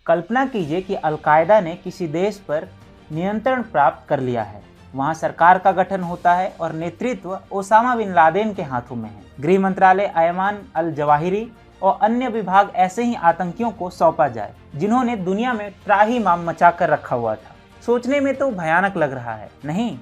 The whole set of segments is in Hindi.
कल्पना कीजिए कि अल-कायदा ने किसी देश पर नियंत्रण प्राप्त कर लिया है। वहां सरकार का गठन होता है और नेतृत्व ओसामा बिन लादेन के हाथों में है। गृह मंत्रालय अयमान अल जवाहिरी और अन्य विभाग ऐसे ही आतंकियों को सौंपा जाए जिन्होंने दुनिया में त्राहिमाम मचा कर रखा हुआ था। सोचने में तो भयानक लग रहा है, नहीं?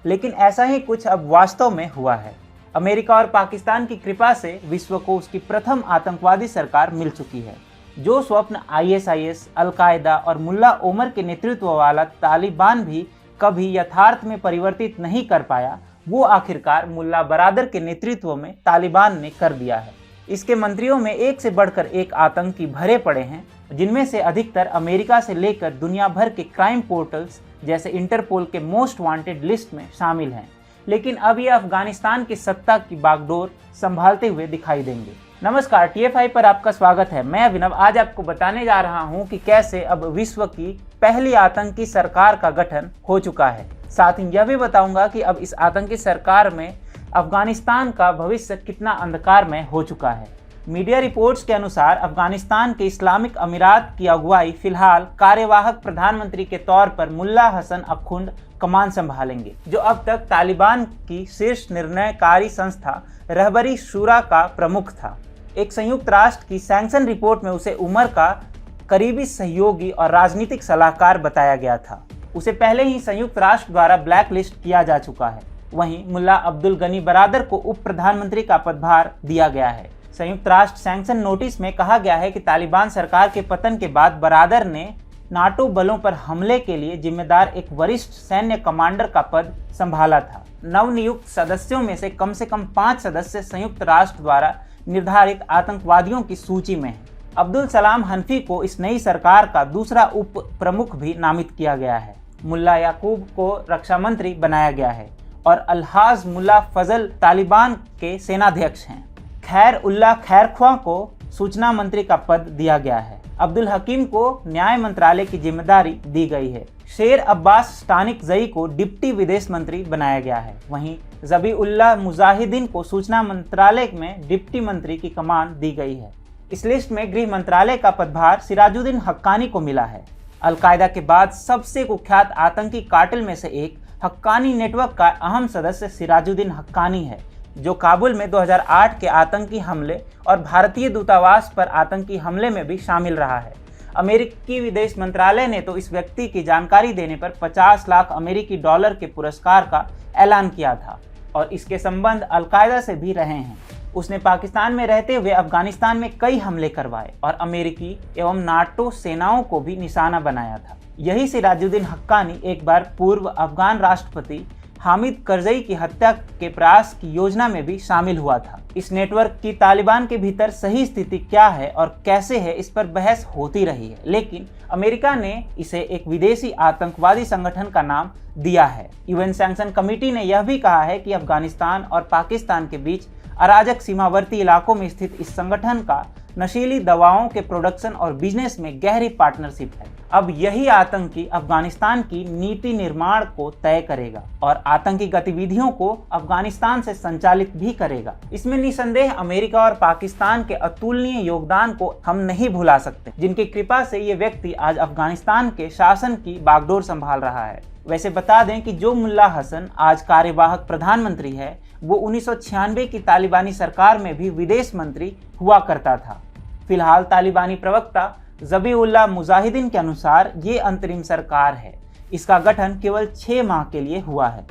लेकिन ऐसा ही कुछ अब वास्तव में हुआ है। अमेरिका और पाकिस्तान की कृपा से विश्व को उसकी प्रथम आतंकवादी सरकार मिल चुकी है। जो स्वप्न ISIS, अल-कायदा और मुल्ला ओमर के नेतृत्व वाला तालिबान भी कभी यथार्थ में परिवर्तित नहीं कर पाया, वो आखिरकार मुल्ला बरादर के नेतृत्व में तालिबान ने कर दिया है। इसके मंत्रियों में एक से बढ़कर एक आतंकी भरे पड़े हैं, जिनमें से अधिकतर अमेरिका से लेकर दुनिया भर के क्राइम पोर्टल्स जैसे इंटरपोल के मोस्ट वांटेड लिस्ट में शामिल हैं। लेकिन अब ये अफगानिस्तान की सत्ता की बागडोर संभालते हुए दिखाई देंगे। नमस्कार, TFI पर आपका स्वागत है। मैं अभिनव आज आपको बताने जा रहा हूं कि कैसे अब विश्व की पहली आतंकी सरकार का गठन हो चुका है। साथ ही यह भी बताऊंगा कि अब इस आतंकी सरकार में अफगानिस्तान का भविष्य कितना अंधकारमय हो चुका है। मीडिया रिपोर्ट्स के अनुसार अफगानिस्तान के इस्लामिक अमीरात की अगुवाई फिलहाल कार्यवाहक प्रधानमंत्री के तौर पर मुल्ला हसन अख्उंद कमान संभालेंगे, जो अब तक तालिबान की शीर्ष निर्णयकारी संस्था रहबरी शूरा का प्रमुख था। एक संयुक्त राष्ट्र की सैंक्शन रिपोर्ट में उसे उमर का करीबी सहयोगी और राजनीतिक सलाहकार बताया गया था। उसे पहले ही संयुक्त राष्ट्र द्वारा ब्लैक लिस्ट किया जा चुका है। वहीं मुल्ला अब्दुल गनी बरादर को उप प्रधानमंत्री का पदभार दिया गया है। संयुक्त राष्ट्र सैंक्शन नोटिस में कहा गया है कि तालिबान सरकार के पतन के बाद बरादर ने नाटो बलों पर हमले के लिए जिम्मेदार एक वरिष्ठ सैन्य कमांडर का पद संभाला था। नवनियुक्त सदस्यों में से कम 5 सदस्य संयुक्त राष्ट्र द्वारा निर्धारित आतंकवादियों की सूची में हैं। अब्दुल सलाम हनफी को इस नई सरकार का दूसरा उप प्रमुख भी नामित किया गया है। मुल्ला याकूब को रक्षा मंत्री बनाया गया है और अल्हाज मुल्ला फजल तालिबान के सेनाध्यक्ष हैं। खैर उल्लाह खैरख्वाह को सूचना मंत्री का पद दिया गया है। अब्दुल हकीम को न्याय मंत्रालय की जिम्मेदारी दी गई है। शेर अब्बास स्टानिक जई को डिप्टी विदेश मंत्री बनाया गया है। वहीं जबी उल्लाह मुजाहिदीन को सूचना मंत्रालय में डिप्टी मंत्री की कमान दी गई है। इस लिस्ट में गृह मंत्रालय का पदभार सिराजुद्दीन हक्कानी को मिला है। अल-कायदा के बाद सबसे कुख्यात आतंकी कार्टेल में से एक हक्कानी नेटवर्क का अहम सदस्य सिराजुद्दीन हक्कानी है, जो काबुल में 2008 के आतंकी हमले और भारतीय दूतावास पर आतंकी हमले में भी शामिल रहा है। अमेरिकी विदेश मंत्रालय ने तो इस व्यक्ति की जानकारी देने पर 50 लाख अमेरिकी डॉलर के पुरस्कार का ऐलान किया था और इसके संबंध अल-कायदा से भी रहे हैं। उसने पाकिस्तान में रहते हुए अफगानिस्तान में कई हमले करवाए और अमेरिकी एवं नाटो सेनाओं को भी निशाना बनाया था। यही सिराजुद्दीन हक्कानी एक बार पूर्व अफगान राष्ट्रपति हामिद करजई की हत्या के प्रयास की योजना में भी शामिल हुआ था। इस नेटवर्क की तालिबान के भीतर सही स्थिति क्या है और कैसे है, इस पर बहस होती रही है, लेकिन अमेरिका ने इसे एक विदेशी आतंकवादी संगठन का नाम दिया है। यूएन सैंक्शन कमेटी ने यह भी कहा है कि अफगानिस्तान और पाकिस्तान के बीच अराजक सीमावर्ती इलाकों में स्थित इस संगठन का नशीली दवाओं के प्रोडक्शन और बिजनेस में गहरी पार्टनरशिप है। अब यही आतंकी अफगानिस्तान की नीति निर्माण को तय करेगा और आतंकी गतिविधियों को अफगानिस्तान से संचालित भी करेगा। इसमें निसंदेह अमेरिका और पाकिस्तान के अतुलनीय योगदान को हम नहीं भुला सकते, जिनकी कृपा से ये व्यक्ति आज अफगानिस्तान के शासन की बागडोर संभाल रहा है। वैसे बता दें कि जो मुल्ला हसन आज कार्यवाहक प्रधानमंत्री है, वो 1996 की तालिबानी सरकार में भी विदेश मंत्री हुआ करता था। फिलहाल तालिबानी प्रवक्ता जबी उल्लाह मुजाहिदीन के अनुसार ये अंतरिम सरकार है। इसका गठन केवल 6 माह के लिए हुआ है।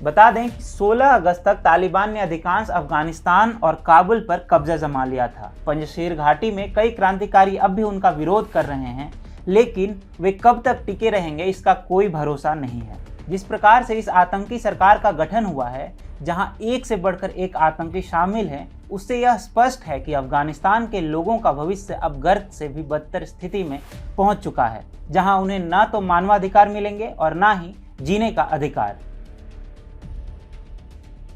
बता दें कि 16 अगस्त तक तालिबान ने अधिकांश अफगानिस्तान और काबुल पर कब्जा जमा लिया था। पंजशीर घाटी में कई क्रांतिकारी अब भी उनका विरोध कर रहे हैं, लेकिन वे कब तक टिके रहेंगे इसका कोई भरोसा नहीं है। जिस प्रकार से इस आतंकी सरकार का गठन हुआ है, जहां एक से बढ़कर एक आतंकी शामिल हैं, उससे यह स्पष्ट है कि अफगानिस्तान के लोगों का भविष्य अब गर्त से भी बदतर स्थिति में पहुंच चुका है, जहां उन्हें न तो मानवाधिकार मिलेंगे और न ही जीने का अधिकार।